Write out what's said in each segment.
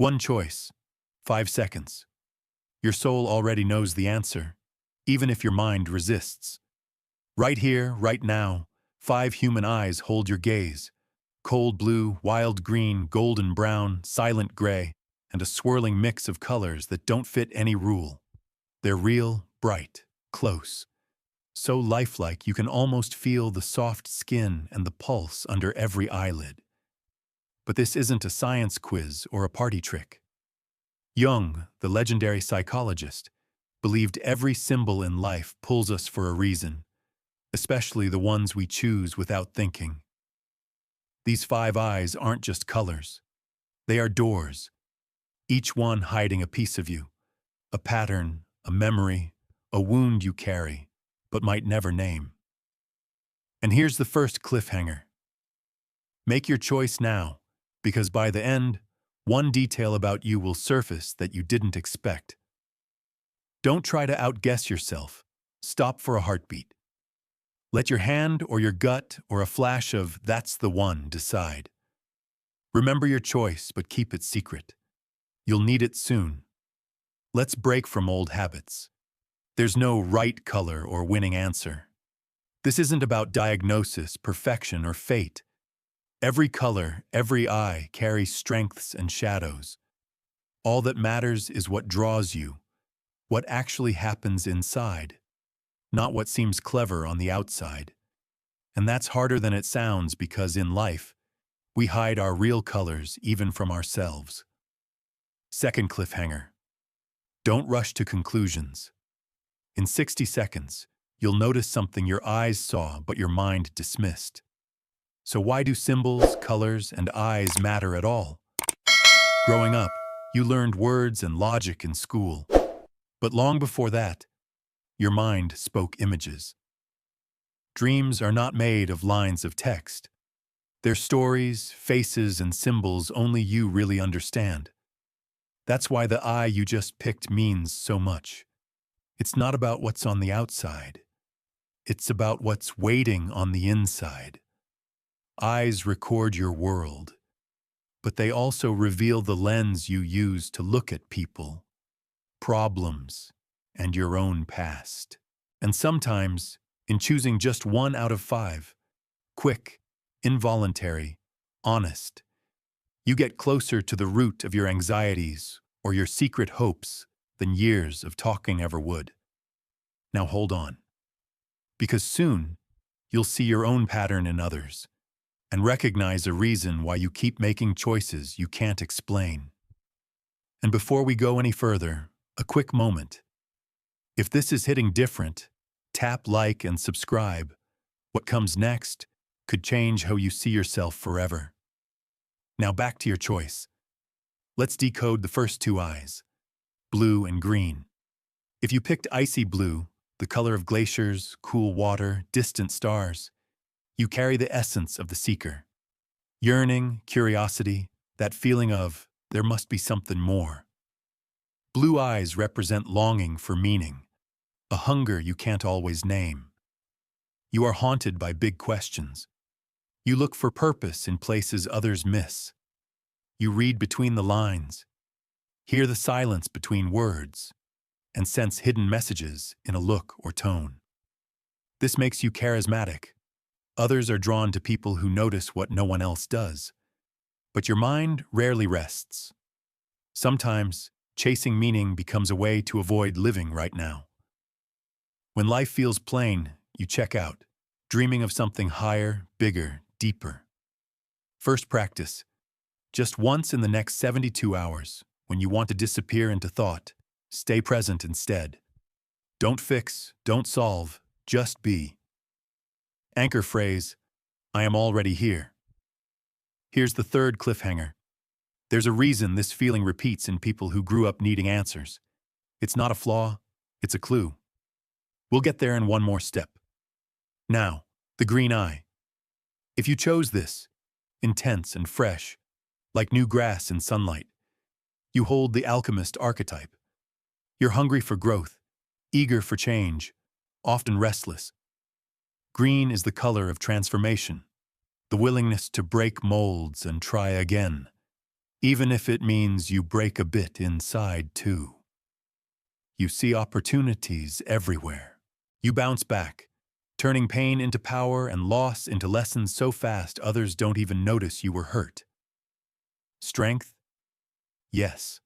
One choice, 5 seconds. Your soul already knows the answer, even if your mind resists. Right here, right now, 5 human eyes hold your gaze. Cold blue, wild green, golden brown, silent gray, and a swirling mix of colors that don't fit any rule. They're real, bright, close. So lifelike you can almost feel the soft skin and the pulse under every eyelid. But this isn't a science quiz or a party trick. Jung, the legendary psychologist, believed every symbol in life pulls us for a reason, especially the ones we choose without thinking. These 5 eyes aren't just colors. They are doors, each one hiding a piece of you, a pattern, a memory, a wound you carry, but might never name. And here's the first cliffhanger. Make your choice now, because by the end, one detail about you will surface that you didn't expect. Don't try to outguess yourself. Stop for a heartbeat. Let your hand or your gut or a flash of "that's the one" decide. Remember your choice, but keep it secret. You'll need it soon. Let's break from old habits. There's no right color or winning answer. This isn't about diagnosis, perfection, or fate. Every color, every eye carries strengths and shadows. All that matters is what draws you, what actually happens inside, not what seems clever on the outside. And that's harder than it sounds because in life, we hide our real colors even from ourselves. Second cliffhanger. Don't rush to conclusions. In 60 seconds, you'll notice something your eyes saw but your mind dismissed. So why do symbols, colors, and eyes matter at all? Growing up, you learned words and logic in school. But long before that, your mind spoke images. Dreams are not made of lines of text. They're stories, faces, and symbols only you really understand. That's why the eye you just picked means so much. It's not about what's on the outside. It's about what's waiting on the inside. Eyes record your world, but they also reveal the lens you use to look at people, problems, and your own past. And sometimes, in choosing just 1 out of 5, quick, involuntary, honest, you get closer to the root of your anxieties or your secret hopes than years of talking ever would. Now hold on, because soon you'll see your own pattern in others and recognize a reason why you keep making choices you can't explain. And before we go any further, a quick moment. If this is hitting different, tap like and subscribe. What comes next could change how you see yourself forever. Now back to your choice. Let's decode the first 2 eyes, blue and green. If you picked icy blue, the color of glaciers, cool water, distant stars, you carry the essence of the seeker. Yearning, curiosity, that feeling of there must be something more. Blue eyes represent longing for meaning, a hunger you can't always name. You are haunted by big questions. You look for purpose in places others miss. You read between the lines, hear the silence between words, and sense hidden messages in a look or tone. This makes you charismatic. Others are drawn to people who notice what no one else does. But your mind rarely rests. Sometimes, chasing meaning becomes a way to avoid living right now. When life feels plain, you check out, dreaming of something higher, bigger, deeper. First practice. Just once in the next 72 hours, when you want to disappear into thought, stay present instead. Don't fix, don't solve, just be. Anchor phrase, I am already here. Here's the third cliffhanger. There's a reason this feeling repeats in people who grew up needing answers. It's not a flaw, it's a clue. We'll get there in one more step. Now, the green eye. If you chose this, intense and fresh, like new grass in sunlight, you hold the alchemist archetype. You're hungry for growth, eager for change, often restless. Green is the color of transformation, the willingness to break molds and try again. even if it means you break a bit inside too. You see opportunities everywhere. You bounce back, turning pain into power and loss into lessons so fast others don't even notice you were hurt. Strength? Yes.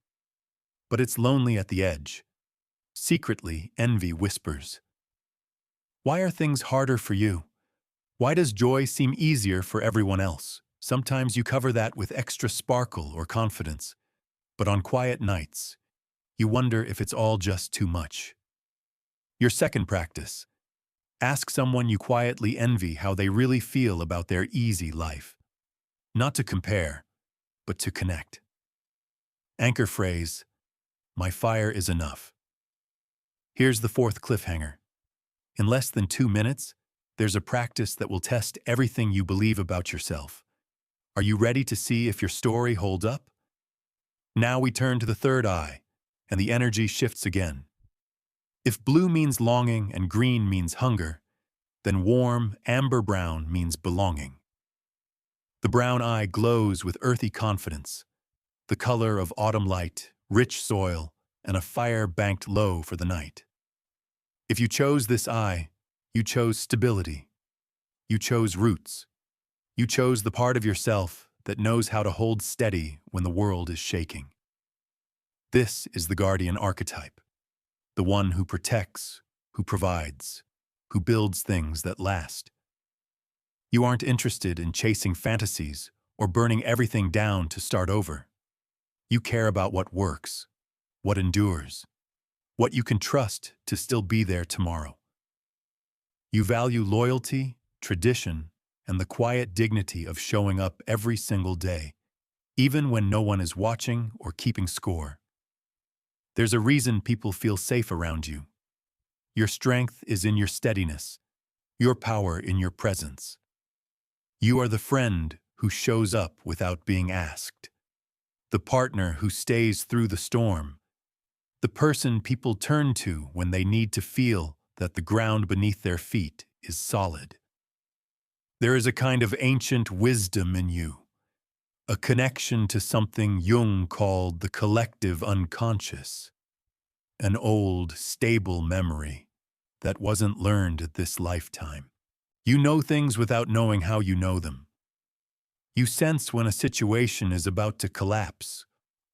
But it's lonely at the edge. Secretly, envy whispers. Why are things harder for you? Why does joy seem easier for everyone else? Sometimes you cover that with extra sparkle or confidence. But on quiet nights, you wonder if it's all just too much. Your second practice. Ask someone you quietly envy how they really feel about their easy life. Not to compare, but to connect. Anchor phrase, my fire is enough. Here's the fourth cliffhanger. In less than 2 minutes, there's a practice that will test everything you believe about yourself. Are you ready to see if your story holds up? Now we turn to the third eye, and the energy shifts again. If blue means longing and green means hunger, then warm, amber brown means belonging. The brown eye glows with earthy confidence, the color of autumn light, rich soil, and a fire banked low for the night. If you chose this eye, you chose stability. You chose roots. You chose the part of yourself that knows how to hold steady when the world is shaking. This is the guardian archetype, the one who protects, who provides, who builds things that last. You aren't interested in chasing fantasies or burning everything down to start over. You care about what works, what endures, what you can trust to still be there tomorrow. You value loyalty, tradition, and the quiet dignity of showing up every single day, even when no one is watching or keeping score. There's a reason people feel safe around you. Your strength is in your steadiness, your power in your presence. You are the friend who shows up without being asked, the partner who stays through the storm, the person people turn to when they need to feel that the ground beneath their feet is solid. There is a kind of ancient wisdom in you, a connection to something Jung called the collective unconscious, an old, stable memory that wasn't learned at this lifetime. You know things without knowing how you know them. You sense when a situation is about to collapse,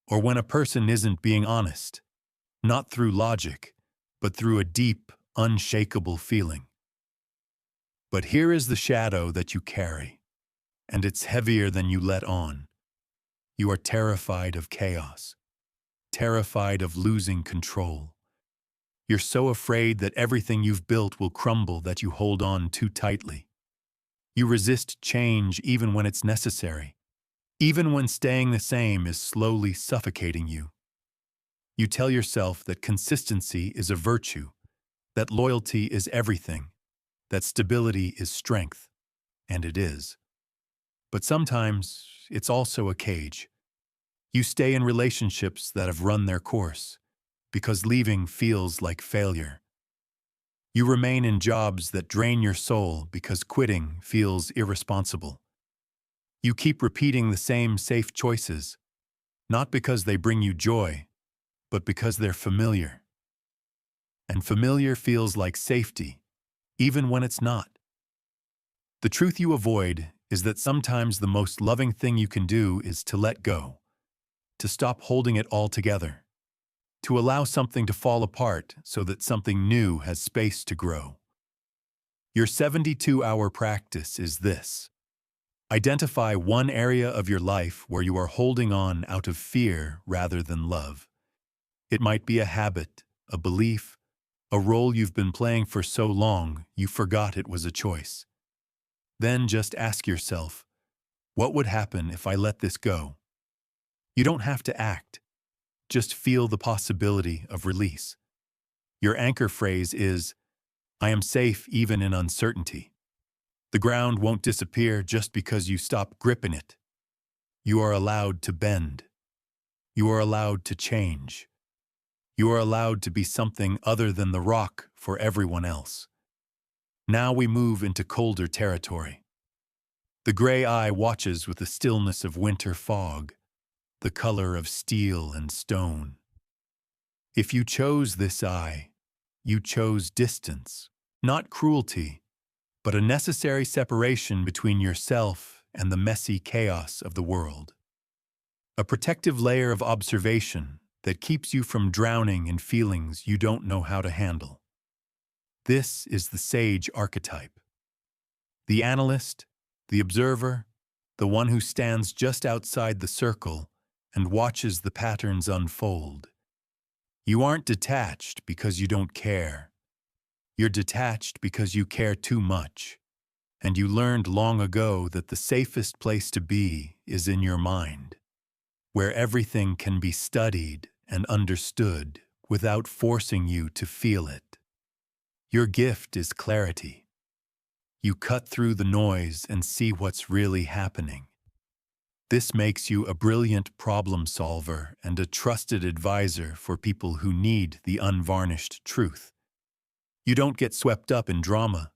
or when a person isn't being honest, not through logic, but through a deep, unshakable feeling. But here is the shadow that you carry, and it's heavier than you let on. You are terrified of chaos, terrified of losing control. You're so afraid that everything you've built will crumble that you hold on too tightly. You resist change even when it's necessary, even when staying the same is slowly suffocating you. You tell yourself that consistency is a virtue, that loyalty is everything, that stability is strength, and it is. But sometimes it's also a cage. You stay in relationships that have run their course, because leaving feels like failure. You remain in jobs that drain your soul because quitting feels irresponsible. You keep repeating the same safe choices, not because they bring you joy, but because they're familiar. And familiar feels like safety, even when it's not. The truth you avoid is that sometimes the most loving thing you can do is to let go, to stop holding it all together, to allow something to fall apart so that something new has space to grow. Your 72-hour practice is this. Identify one area of your life where you are holding on out of fear rather than love. It might be a habit, a belief, a role you've been playing for so long you forgot it was a choice. Then just ask yourself, what would happen if I let this go? You don't have to act. Just feel the possibility of release. Your anchor phrase is, I am safe even in uncertainty. The ground won't disappear just because you stop gripping it. You are allowed to bend. You are allowed to change. You are allowed to be something other than the rock for everyone else. Now we move into colder territory. The gray eye watches with the stillness of winter fog. the color of steel and stone. If you chose this eye, you chose distance, not cruelty, but a necessary separation between yourself and the messy chaos of the world. A protective layer of observation that keeps you from drowning in feelings you don't know how to handle. This is the sage archetype. The analyst, the observer, the one who stands just outside the circle and watches the patterns unfold. You aren't detached because you don't care. You're detached because you care too much, and you learned long ago that the safest place to be is in your mind, where everything can be studied and understood without forcing you to feel it. Your gift is clarity. You cut through the noise and see what's really happening. This makes you a brilliant problem solver and a trusted advisor for people who need the unvarnished truth. You don't get swept up in drama.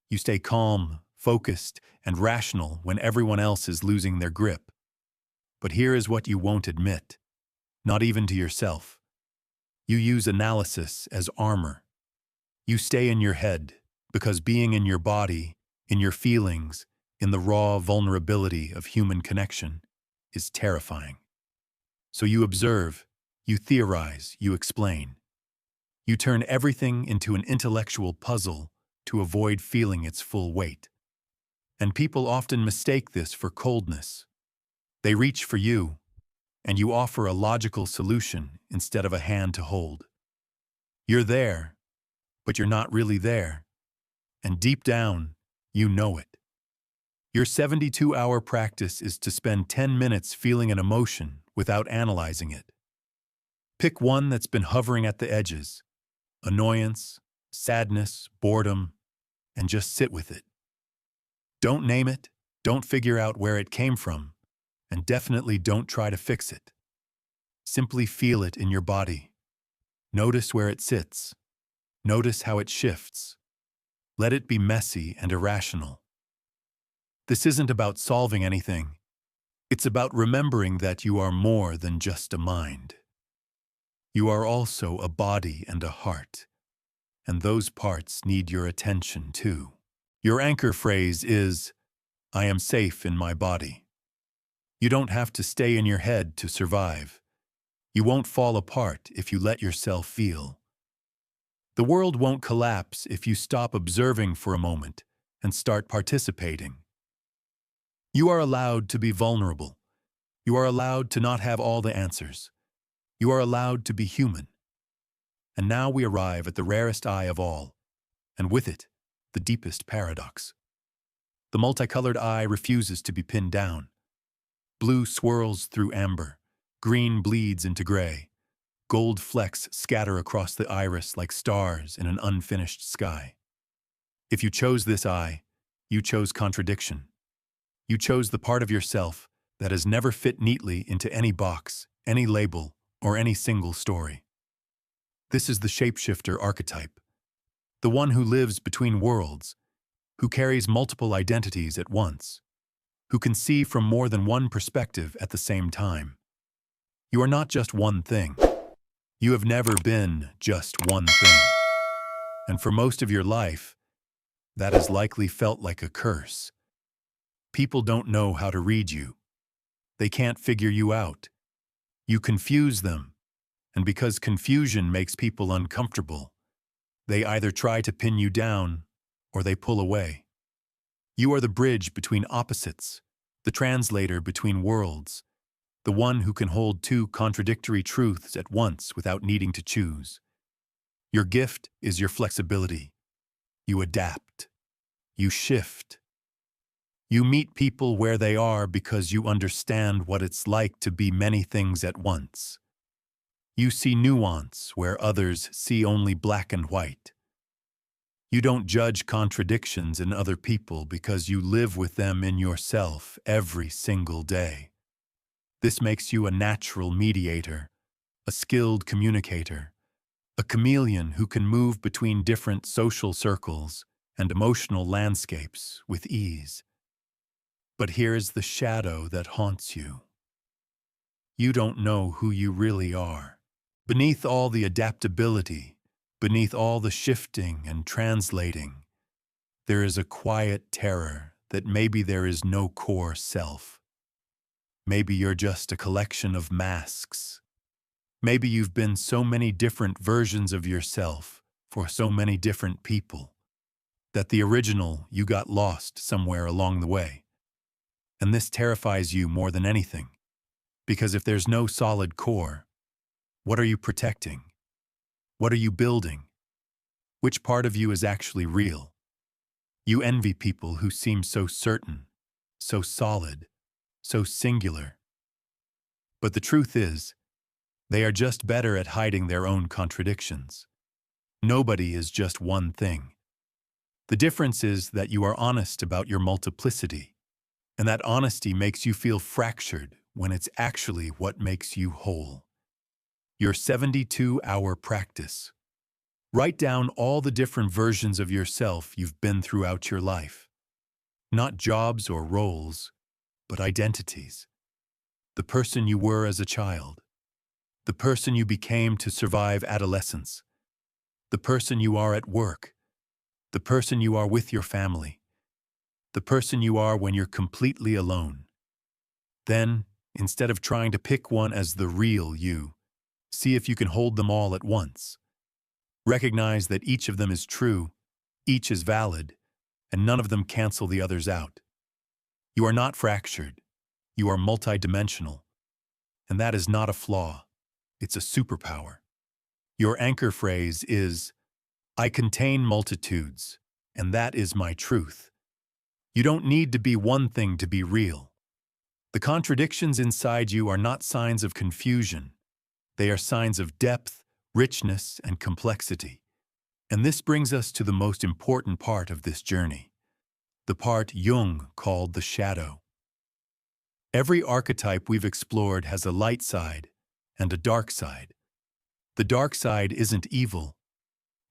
You stay calm, focused, and rational when everyone else is losing their grip. But here is what you won't admit, not even to yourself. You use analysis as armor. You stay in your head because being in your body, in your feelings, in the raw vulnerability of human connection is terrifying. So you observe, you theorize, you explain. You turn everything into an intellectual puzzle to avoid feeling its full weight. And people often mistake this for coldness. They reach for you, and you offer a logical solution instead of a hand to hold. You're there, but you're not really there. And deep down, you know it. Your 72-hour practice is to spend 10 minutes feeling an emotion without analyzing it. Pick one that's been hovering at the edges, annoyance, sadness, boredom, and just sit with it. Don't name it, don't figure out where it came from, and definitely don't try to fix it. Simply feel it in your body. Notice where it sits. Notice how it shifts. Let it be messy and irrational. This isn't about solving anything. It's about remembering that you are more than just a mind. You are also a body and a heart, and those parts need your attention too. Your anchor phrase is, "I am safe in my body." You don't have to stay in your head to survive. You won't fall apart if you let yourself feel. The world won't collapse if you stop observing for a moment and start participating. You are allowed to be vulnerable. You are allowed to not have all the answers. You are allowed to be human. And now we arrive at the rarest eye of all, and with it, the deepest paradox. The multicolored eye refuses to be pinned down. Blue swirls through amber, green bleeds into gray. Gold flecks scatter across the iris like stars in an unfinished sky. If you chose this eye, you chose contradiction. You chose the part of yourself that has never fit neatly into any box, any label, or any single story. This is the shapeshifter archetype, the one who lives between worlds, who carries multiple identities at once, who can see from more than one perspective at the same time. You are not just one thing. You have never been just one thing. And for most of your life, that has likely felt like a curse. People don't know how to read you. They can't figure you out. You confuse them, and because confusion makes people uncomfortable, they either try to pin you down or they pull away. You are the bridge between opposites, the translator between worlds, the one who can hold two contradictory truths at once without needing to choose. Your gift is your flexibility. You adapt. You shift. You meet people where they are because you understand what it's like to be many things at once. You see nuance where others see only black and white. You don't judge contradictions in other people because you live with them in yourself every single day. This makes you a natural mediator, a skilled communicator, a chameleon who can move between different social circles and emotional landscapes with ease. But here's the shadow that haunts you. you don't know who you really are. Beneath all the adaptability, beneath all the shifting and translating, there is a quiet terror that maybe there is no core self. Maybe you're just a collection of masks. Maybe you've been so many different versions of yourself for so many different people that the original you got lost somewhere along the way. And this terrifies you more than anything, because if there's no solid core, what are you protecting? What are you building? Which part of you is actually real? You envy people who seem so certain, so solid, so singular. But the truth is, they are just better at hiding their own contradictions. Nobody is just one thing. The difference is that you are honest about your multiplicity, and that honesty makes you feel fractured when it's actually what makes you whole. Your 72-hour practice. Write down all the different versions of yourself you've been throughout your life. Not jobs or roles, but identities. The person you were as a child. The person you became to survive adolescence. The person you are at work. The person you are with your family. The person you are when you're completely alone. Then, instead of trying to pick one as the real you, see if you can hold them all at once. Recognize that each of them is true, each is valid, and none of them cancel the others out. You are not fractured. You are multidimensional. And that is not a flaw. It's a superpower. Your anchor phrase is, I contain multitudes, and that is my truth. You don't need to be one thing to be real. The contradictions inside you are not signs of confusion. They are signs of depth, richness, and complexity. And this brings us to the most important part of this journey, the part Jung called the shadow. Every archetype we've explored has a light side and a dark side. The dark side isn't evil.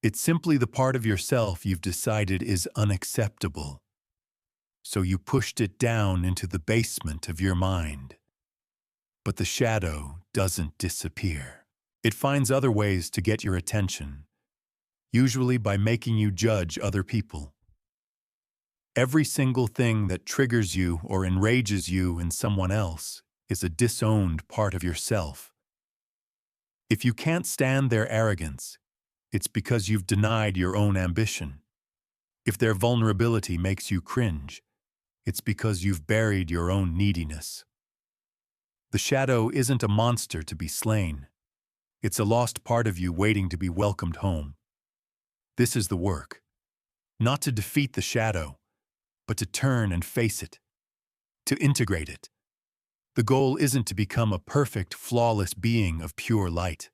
It's simply the part of yourself you've decided is unacceptable. So you pushed it down into the basement of your mind. But the shadow doesn't disappear. It finds other ways to get your attention, usually by making you judge other people. Every single thing that triggers you or enrages you in someone else is a disowned part of yourself. If you can't stand their arrogance, it's because you've denied your own ambition. If their vulnerability makes you cringe, it's because you've buried your own neediness. The shadow isn't a monster to be slain. It's a lost part of you waiting to be welcomed home. This is the work. Not to defeat the shadow, but to turn and face it. To integrate it. The goal isn't to become a perfect, flawless being of pure light.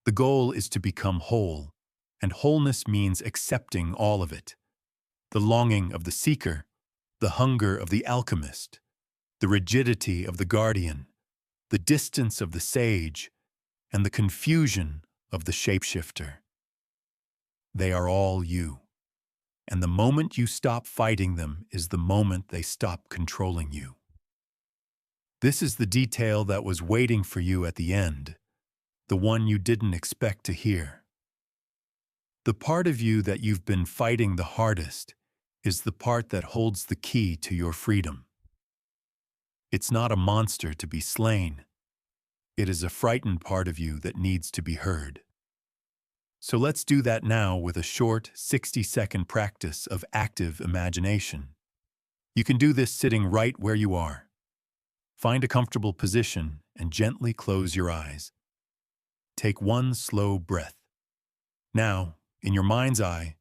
The goal is to become whole, and wholeness means accepting all of it. The longing of the seeker, the hunger of the alchemist, the rigidity of the guardian, the distance of the sage, and the confusion of the shapeshifter. They are all you. And the moment you stop fighting them is the moment they stop controlling you. This is the detail that was waiting for you at the end, the one you didn't expect to hear. The part of you that you've been fighting the hardest is the part that holds the key to your freedom. It's not a monster to be slain. It is a frightened part of you that needs to be heard. So let's do that now with a short 60-second practice of active imagination. You can do this sitting right where you are. Find a comfortable position and gently close your eyes. Take one slow breath. Now, in your mind's eye,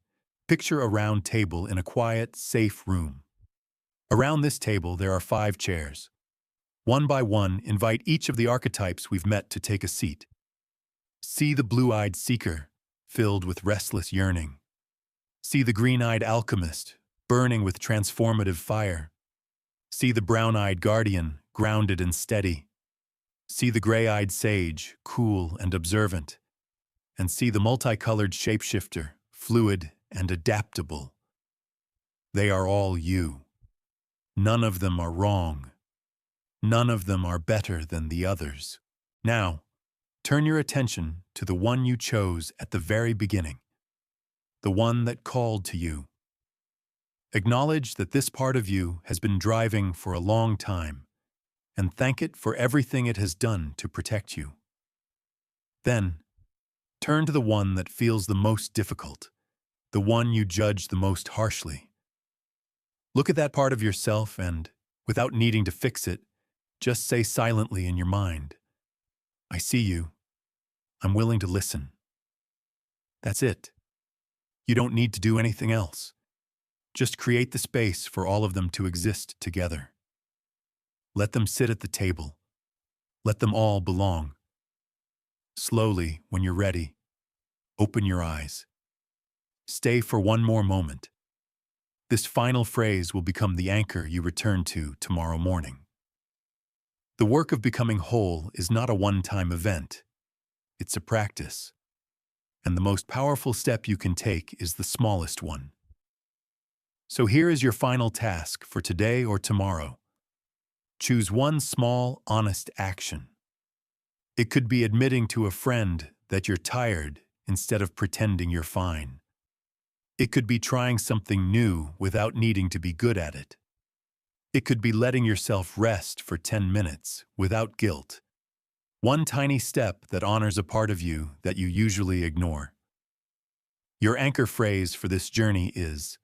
picture a round table in a quiet, safe room. Around this table, there are 5 chairs. One by one, invite each of the archetypes we've met to take a seat. See the blue-eyed seeker, filled with restless yearning. See the green-eyed alchemist, burning with transformative fire. See the brown-eyed guardian, grounded and steady. See the gray-eyed sage, cool and observant. And see the multicolored shapeshifter, fluid and adaptable. They are all you. None of them are wrong. None of them are better than the others. Now, turn your attention to the one you chose at the very beginning, the one that called to you. Acknowledge that this part of you has been driving for a long time, and thank it for everything it has done to protect you. Then, turn to the one that feels the most difficult, the one you judge the most harshly. Look at that part of yourself and, without needing to fix it, just say silently in your mind, "I see you. I'm willing to listen." That's it. You don't need to do anything else. Just create the space for all of them to exist together. Let them sit at the table. Let them all belong. Slowly, when you're ready, open your eyes. Stay for one more moment. This final phrase will become the anchor you return to tomorrow morning. The work of becoming whole is not a one-time event. It's a practice. And the most powerful step you can take is the smallest one. So here is your final task for today or tomorrow. Choose one small, honest action. It could be admitting to a friend that you're tired instead of pretending you're fine. It could be trying something new without needing to be good at it. It could be letting yourself rest for 10 minutes without guilt. One tiny step that honors a part of you that you usually ignore. Your anchor phrase for this journey is,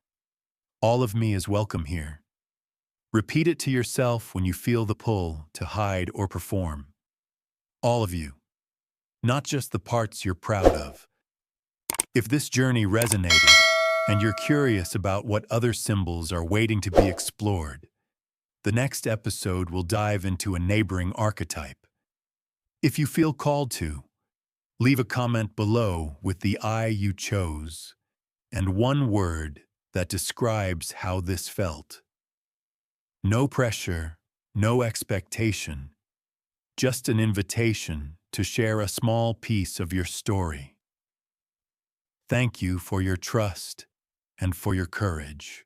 "All of me is welcome here." Repeat it to yourself when you feel the pull to hide or perform. All of you, not just the parts you're proud of. If this journey resonated, and you're curious about what other symbols are waiting to be explored, the next episode will dive into a neighboring archetype. If you feel called to, leave a comment below with the I you chose and one word that describes how this felt. No pressure, no expectation, just an invitation to share a small piece of your story. Thank you for your trust and for your courage.